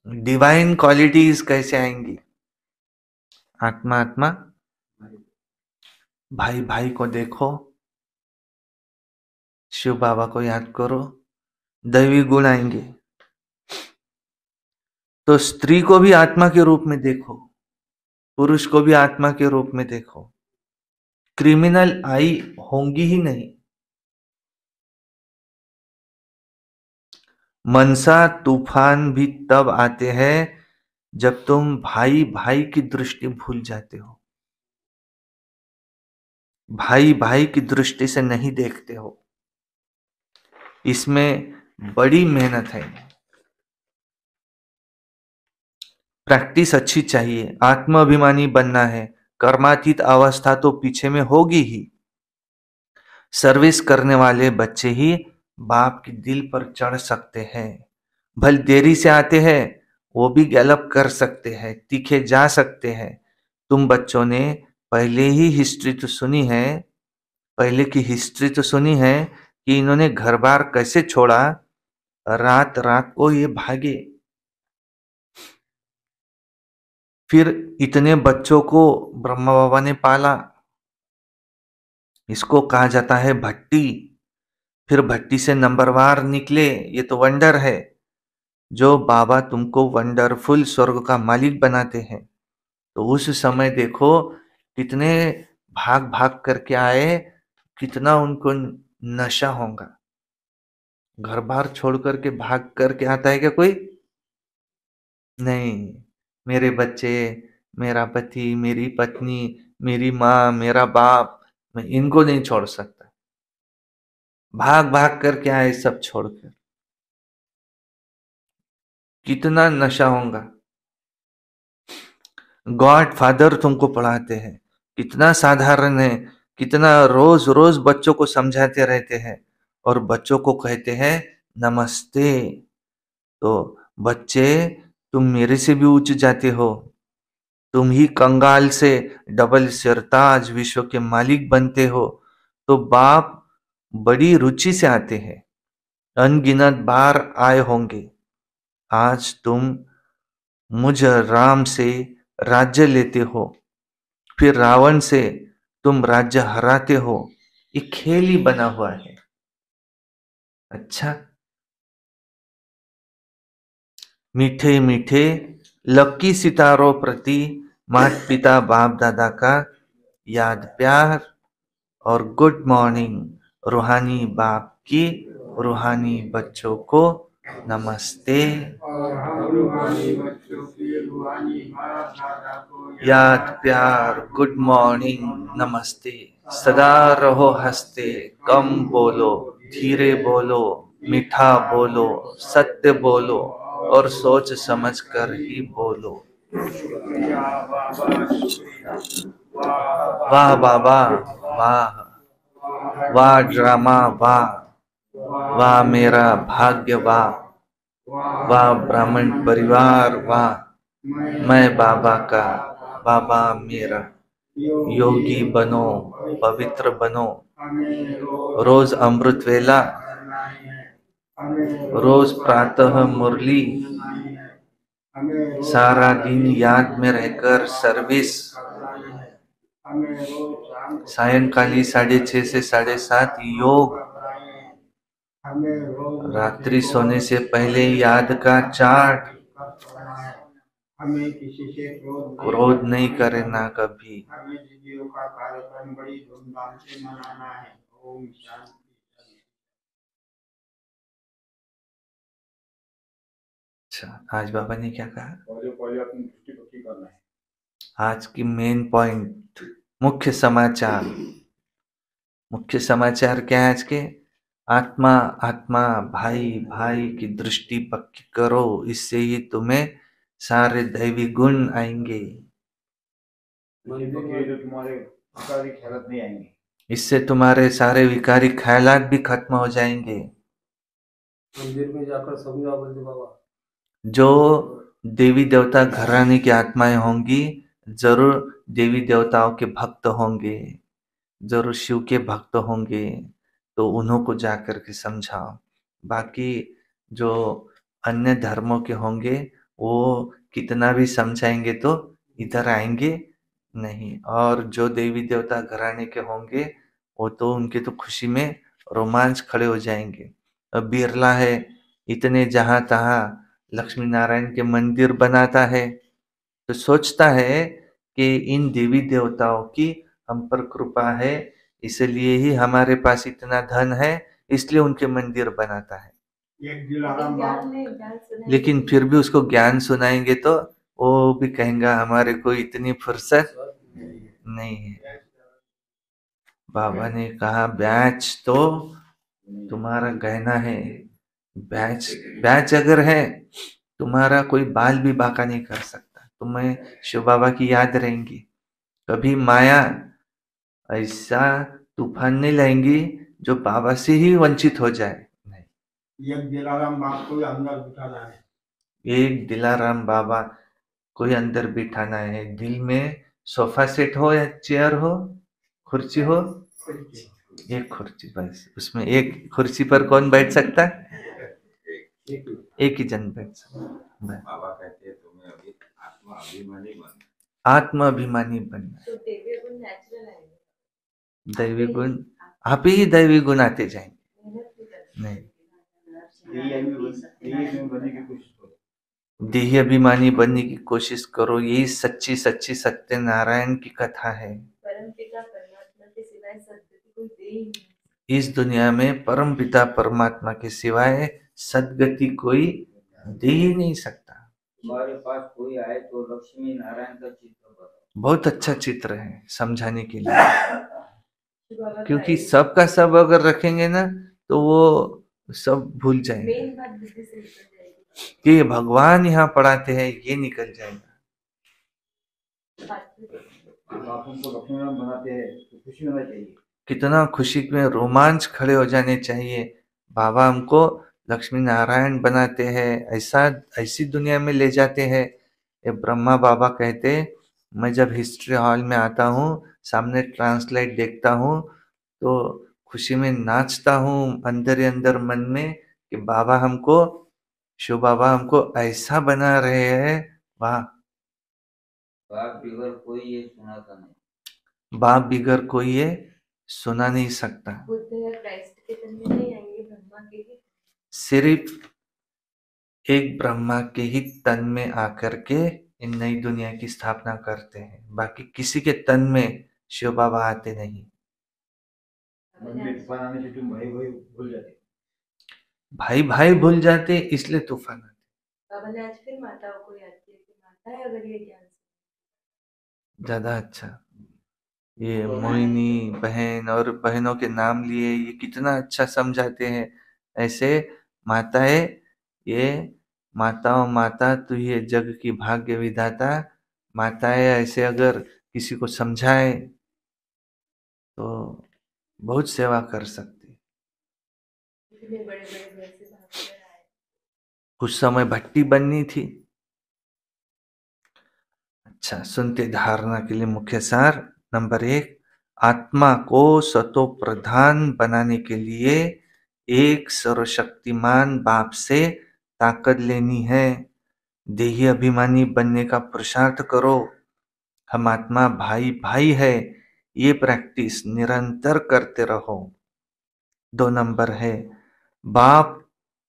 डिवाइन क्वालिटीज कैसे आएंगी। आत्मा आत्मा, भाई भाई को देखो, शिव बाबा को याद करो, दैवी गुण आएंगे। तो स्त्री को भी आत्मा के रूप में देखो, पुरुष को भी आत्मा के रूप में देखो। क्रिमिनल आई होंगी ही नहीं। मनसा तूफान भी तब आते हैं जब तुम भाई भाई की दृष्टि भूल जाते हो, भाई भाई की दृष्टि से नहीं देखते हो। इसमें बड़ी मेहनत है, प्रैक्टिस अच्छी चाहिए। आत्म अभिमानी बनना है, कर्मातीत अवस्था तो पीछे में होगी ही। सर्विस करने वाले बच्चे ही बाप के दिल पर चढ़ सकते हैं। भले देरी से आते हैं, वो भी गैलप कर सकते हैं, तीखे जा सकते हैं। तुम बच्चों ने पहले ही हिस्ट्री तो सुनी है, पहले की हिस्ट्री तो सुनी है कि इन्होंने घर बार कैसे छोड़ा, रात रात को ये भागे, फिर इतने बच्चों को ब्रह्मा बाबा ने पाला। इसको कहा जाता है भट्टी। फिर भट्टी से नंबरवार निकले, ये तो वंडर है। जो बाबा तुमको वंडरफुल स्वर्ग का मालिक बनाते हैं, तो उस समय देखो कितने भाग भाग करके आए, कितना उनको नशा होगा। घर बार छोड़ करके भाग करके आता है क्या कोई? नहीं। मेरे बच्चे, मेरा पति, मेरी पत्नी, मेरी माँ, मेरा बाप, मैं इनको नहीं छोड़ सकता। भाग भाग करके आए सब छोड़कर, कितना नशा होगा। गॉड फादर तुमको पढ़ाते हैं, कितना साधारण है, कितना रोज रोज बच्चों को समझाते रहते हैं और बच्चों को कहते हैं नमस्ते। तो बच्चे, तुम मेरे से भी ऊंच जाते हो, तुम ही कंगाल से डबल सिरताज विश्व के मालिक बनते हो। तो बाप बड़ी रुचि से आते हैं, अनगिनत बार आए होंगे। आज तुम मुझ राम से राज्य लेते हो, फिर रावण से तुम राज्य हराते हो। ये खेल ही बना हुआ है। अच्छा, मीठे मीठे लकी सितारों प्रति माता पिता बाप दादा का याद प्यार और गुड मॉर्निंग रूहानी बाप की रूहानी बच्चों को नमस्ते। और हम रूहानी बच्चों की रूहानी बाप दादा को याद प्यार गुड मॉर्निंग नमस्ते। सदा रहो हंसते, कम बोलो, धीरे बोलो, मीठा बोलो, सत्य बोलो और सोच समझ कर ही बोलो। शुक्रिया बाबा, शुक्रिया। वाह बाबा वाह, वाह ड्रामा वाह, वाह मेरा भाग्य वाह, वाह ब्राह्मण परिवार वाह, मैं बाबा का बाबा मेरा योगी बनो, पवित्र बनो, हमें रोज अमृत वेला, करना है, हमें रोज प्रातः मुरली, हमें रोज सारा दिन याद में रहकर सर्विस, करना है, हमें रोज शाम को सायंकाली 6:30 से 7:30 योग, हमें रोज रात्रि सोने से पहले याद का चार्ट, करना है, हमें किसी से क्रोध नहीं करना कभी। हमें दीदियों का कार्यक्रम बड़ी धूमधाम से मनाना है। ओम शांति। अच्छा, आज बाबा ने क्या कहा? पहले अपनी दृष्टि पक्की करना है। आज की मेन पॉइंट, मुख्य समाचार। मुख्य समाचार क्या है आज के? आत्मा आत्मा, भाई भाई की दृष्टि पक्की करो, इससे ही तुम्हें सारे दैवी गुण आएंगे। तो तुम्हारे विकारी ख्यालात नहीं आएंगे। इससे तुम्हारे सारे विकारी ख्यालात भी खत्म हो जाएंगे। मंदिर में जाकर समझा बोलते बाबा, जो देवी देवता घराने की आत्माएं होंगी, जरूर देवी देवताओं के भक्त होंगे, जरूर शिव के भक्त होंगे, तो उन्हों को जाकर के समझाओ। बाकी जो अन्य धर्मों के होंगे, वो कितना भी समझाएंगे तो इधर आएंगे नहीं। और जो देवी देवता घराने के होंगे, वो तो उनके तो खुशी में रोमांच खड़े हो जाएंगे। अब बिरला है, इतने जहां तहां लक्ष्मी नारायण के मंदिर बनाता है, तो सोचता है कि इन देवी देवताओं की हम पर कृपा है, इसलिए ही हमारे पास इतना धन है, इसलिए उनके मंदिर बनाता है। एक दिलाराम ज्ञान नहीं, ज्ञान सुनाएंगे। लेकिन फिर भी उसको ज्ञान सुनाएंगे तो वो भी कहेगा हमारे को इतनी फुर्सत नहीं है। बाबा ने कहा बैच तो तुम्हारा गहना है, बैच बैच अगर है, तुम्हारा कोई बाल भी बांका नहीं कर सकता। तुम्हें शिव बाबा की याद रहेंगी। कभी माया ऐसा तूफान नहीं लाएंगी जो बाबा से ही वंचित हो जाए। नहीं, एक दिलाराम बाप को अंदर बिठाना है। एक दिलाराम बाबा कोई अंदर बिठाना है। दिल में सोफा सेट हो या चेयर हो, कुर्सी हो, एक कुर्सी बस, उसमें एक कुर्सी पर कौन बैठ सकता है? एक ही जन बैठ सकता। बाबा कहते हैं तुम्हें अभी आत्मा अभिमानी बनना, आत्मा अभिमानी बनना। तो दैवी गुण नेचुरल आएंगे। दैवी गुण आप ही दैवी गुण आते जाएंगे। मेहनत भी करते नहीं, बनने की कोशिश करो। देही अभिमानी बनने की कोशिश करो। यही सच्ची सच्ची सत्य नारायण की कथा है। परमपिता परमात्मा के सिवाय सदगति कोई दे ही नहीं। इस दुनिया में परम पिता परमात्मा के सिवाय सदगति कोई दे ही नहीं सकता। हमारे पास कोई आए तो लक्ष्मी नारायण का चित्र बताओ। बहुत अच्छा चित्र है समझाने के लिए, क्योंकि सबका सब अगर रखेंगे ना तो वो सब भूल जाएंगे मेन बात बुद्धि से निकल जाएगी। कि भगवान यहाँ पढ़ाते हैं, ये निकल जाएगा। आप उनको लक्ष्मी नारायण बनाते हैं तो खुशी होना चाहिए। कितना खुशी में रोमांच खड़े हो जाने चाहिए। बाबा हमको लक्ष्मी नारायण बनाते हैं, ऐसा ऐसी दुनिया में ले जाते हैं। ये ब्रह्मा बाबा कहते, मैं जब हिस्ट्री हॉल में आता हूँ, सामने ट्रांसलेट देखता हूँ, तो खुशी में नाचता हूँ अंदर ही अंदर मन में कि बाबा हमको, शिव बाबा हमको ऐसा बना रहे हैं। वाह, बाप बिगर कोई ये सुनाता नहीं। बाप बिगर कोई ये सुना नहीं सकता। बुद्ध या क्राइस्ट के तन में नहीं आएंगे, ब्रह्मा के ही। सिर्फ एक ब्रह्मा के ही तन में आकर के इन नई दुनिया की स्थापना करते हैं, बाकी किसी के तन में शिव बाबा आते नहीं। मन में तूफान आने से तुम भाई भाई भूल जाते। भाई भाई भूल जाते, इसलिए तूफान आते। बाबा ने आज फिर माताओं को याद किया कि माता है अगर ये ज्ञान से। ज्यादा अच्छा, ये मोहिनी बहन और बहनों के नाम लिए, ये कितना अच्छा समझाते हैं। ऐसे माताएं, ये माताओं माता तू ये जग की भाग्य विधाता। माताएं ऐसे अगर किसी को समझाए तो बहुत सेवा कर सकती। इतने बड़े बड़े घर से भागकर आए। उस समय भट्टी बननी थी। अच्छा, सुनते धारणा के लिए मुख्य सार। नंबर 1, आत्मा को सतो प्रधान बनाने के लिए एक सर्वशक्तिमान बाप से ताकत लेनी है। देही अभिमानी बनने का पुरुषार्थ करो। हम आत्मा भाई भाई है, ये प्रैक्टिस निरंतर करते रहो। 2 नंबर है, बाप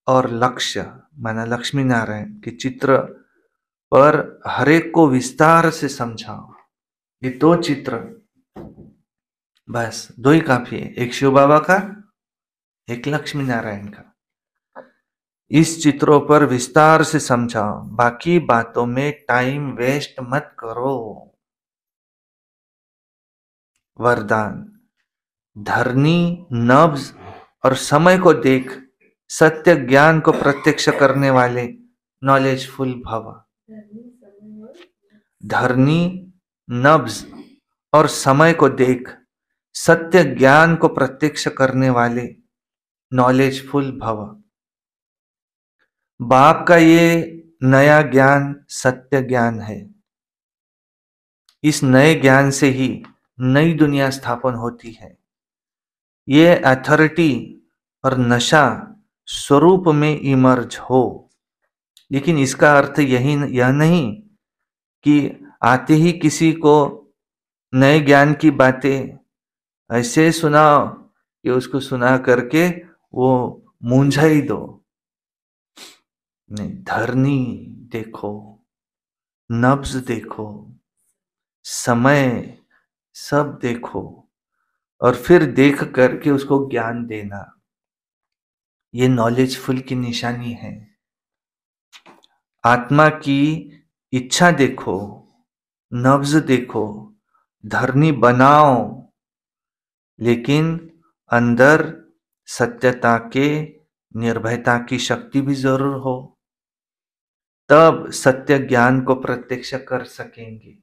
और लक्ष्य माना लक्ष्मी नारायण के चित्र पर हरेक को विस्तार से समझाओ। ये 2 चित्र, बस 2 ही काफी है, एक शिव बाबा का, एक लक्ष्मी नारायण का। इस चित्रों पर विस्तार से समझाओ, बाकी बातों में टाइम वेस्ट मत करो। वरदान, धरनी, नब्ज और समय को देख सत्य ज्ञान को प्रत्यक्ष करने वाले नॉलेजफुल भव। धरनी, नब्ज और समय को देख सत्य ज्ञान को प्रत्यक्ष करने वाले नॉलेजफुल भव। बाप का ये नया ज्ञान सत्य ज्ञान है। इस नए ज्ञान से ही नई दुनिया स्थापन होती है। ये अथॉरिटी और नशा स्वरूप में इमर्ज हो, लेकिन इसका अर्थ यह नहीं कि आते ही किसी को नए ज्ञान की बातें ऐसे सुनाओ कि उसको सुना करके वो मूंझा ही दो। नहीं, धरनी देखो, नब्ज देखो, समय सब देखो और फिर देख करके उसको ज्ञान देना। ये नॉलेजफुल की निशानी है। आत्मा की इच्छा देखो, नब्ज देखो, धरनी बनाओ, लेकिन अंदर सत्यता के, निर्भयता की शक्ति भी जरूर हो, तब सत्य ज्ञान को प्रत्यक्ष कर सकेंगे।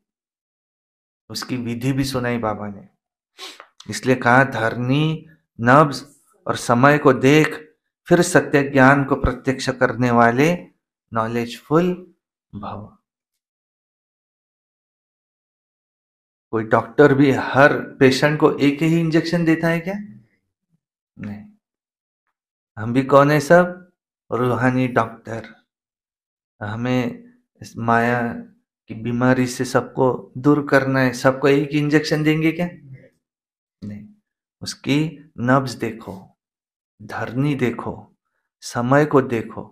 उसकी विधि भी सुनाई बाबा ने, इसलिए कहा धरनी, नब्ज और समय को देख फिर सत्य ज्ञान को प्रत्यक्ष करने वाले नॉलेजफुल भव। कोई डॉक्टर भी हर पेशेंट को एक ही इंजेक्शन देता है क्या? नहीं। हम भी कौन है? सब रूहानी डॉक्टर। हमें इस माया की बीमारी से सबको दूर करना है, सबको एक ही इंजेक्शन देंगे क्या? नहीं। उसकी नब्ज देखो, धरनी देखो, समय को देखो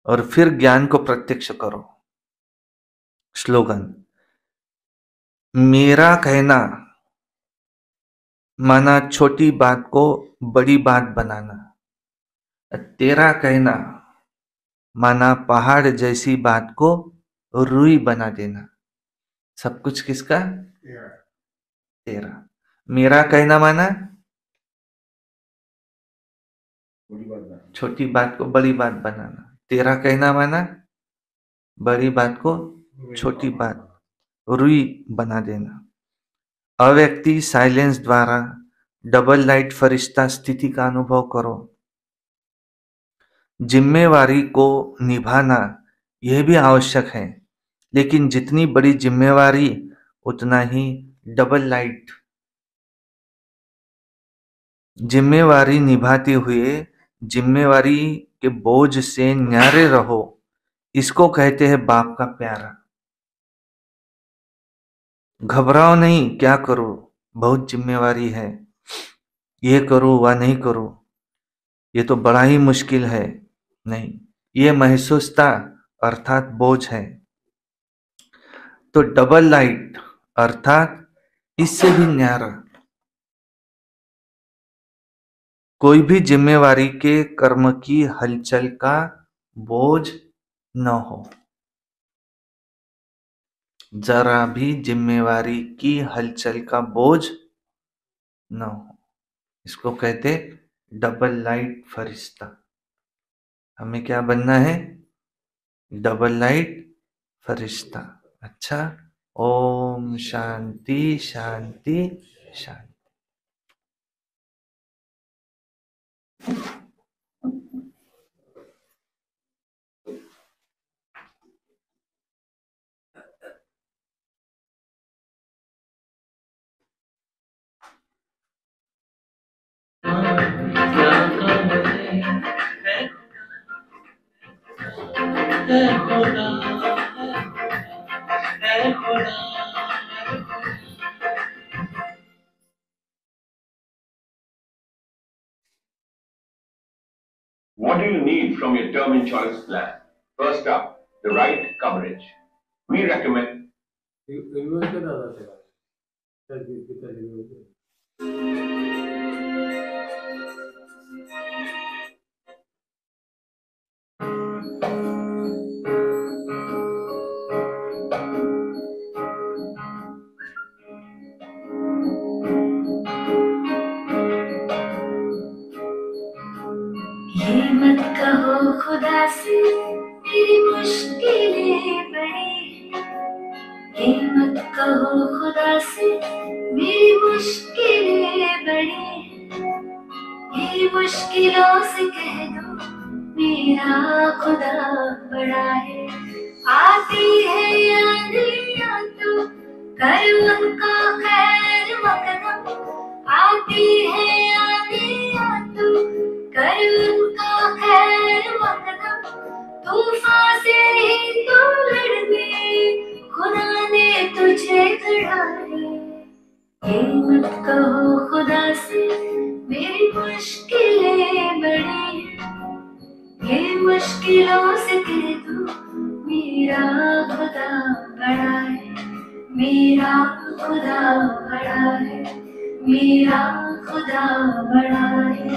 और फिर ज्ञान को प्रत्यक्ष करो। स्लोगन, मेरा कहना माना छोटी बात को बड़ी बात बनाना, तेरा कहना माना पहाड़ जैसी बात को रुई बना देना। सब कुछ किसका? तेरा। मेरा कहना माना छोटी बात को बड़ी बात बनाना, तेरा कहना माना बड़ी बात को छोटी बात, रुई बना देना। अव्यक्ति साइलेंस द्वारा डबल लाइट फरिश्ता स्थिति का अनुभव करो। जिम्मेवारी को निभाना यह भी आवश्यक है, लेकिन जितनी बड़ी जिम्मेवारी उतना ही डबल लाइट। जिम्मेवारी निभाते हुए जिम्मेवारी के बोझ से न्यारे रहो, इसको कहते हैं बाप का प्यारा। घबराओ नहीं, क्या करो, बहुत जिम्मेवारी है, ये करो वह नहीं करो, ये तो बड़ा ही मुश्किल है। नहीं, ये महसूसता अर्थात बोझ है। तो डबल लाइट अर्थात इससे भी न्यारा। कोई भी जिम्मेवारी के कर्म की हलचल का बोझ न हो, जरा भी जिम्मेवारी की हलचल का बोझ न हो, इसको कहते डबल लाइट फरिश्ता। हमें क्या बनना है? डबल लाइट फरिश्ता। अच्छा, ओम शांति शांति शांति। है खुदा, है खुदा। What do you need from your term insurance plan? First up, the right coverage. We recommend renewal के दादा तेरा सर कितना रिन्यूअल ये मत कहो खुदा से मेरी मुश्किलें बड़ी हैं। ये मत कहो खुदा से मेरी मुश्किलें बड़ी हैं। ये मुश्किलों से कह दो मेरा खुदा बड़ा है। आती है यादियाँ तो कर उनका खैर मकदम। आती है यादियाँ तो कर उनका खैर मकदम। तूफान से ही तो लड़ने खुदा ने तुझे गढ़ा है। ये मत कहो खुदा से मेरी मुश्किलें बड़ी हैं। ये मुश्किलों से कह दो मेरा खुदा बड़ा है। मेरा खुदा बड़ा है। मेरा खुदा बड़ा है।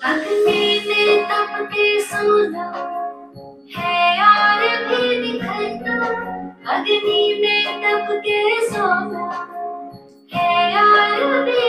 अग्नि में तप के सोना है और भी निखरना। अग्नि में तप के सोना है और भी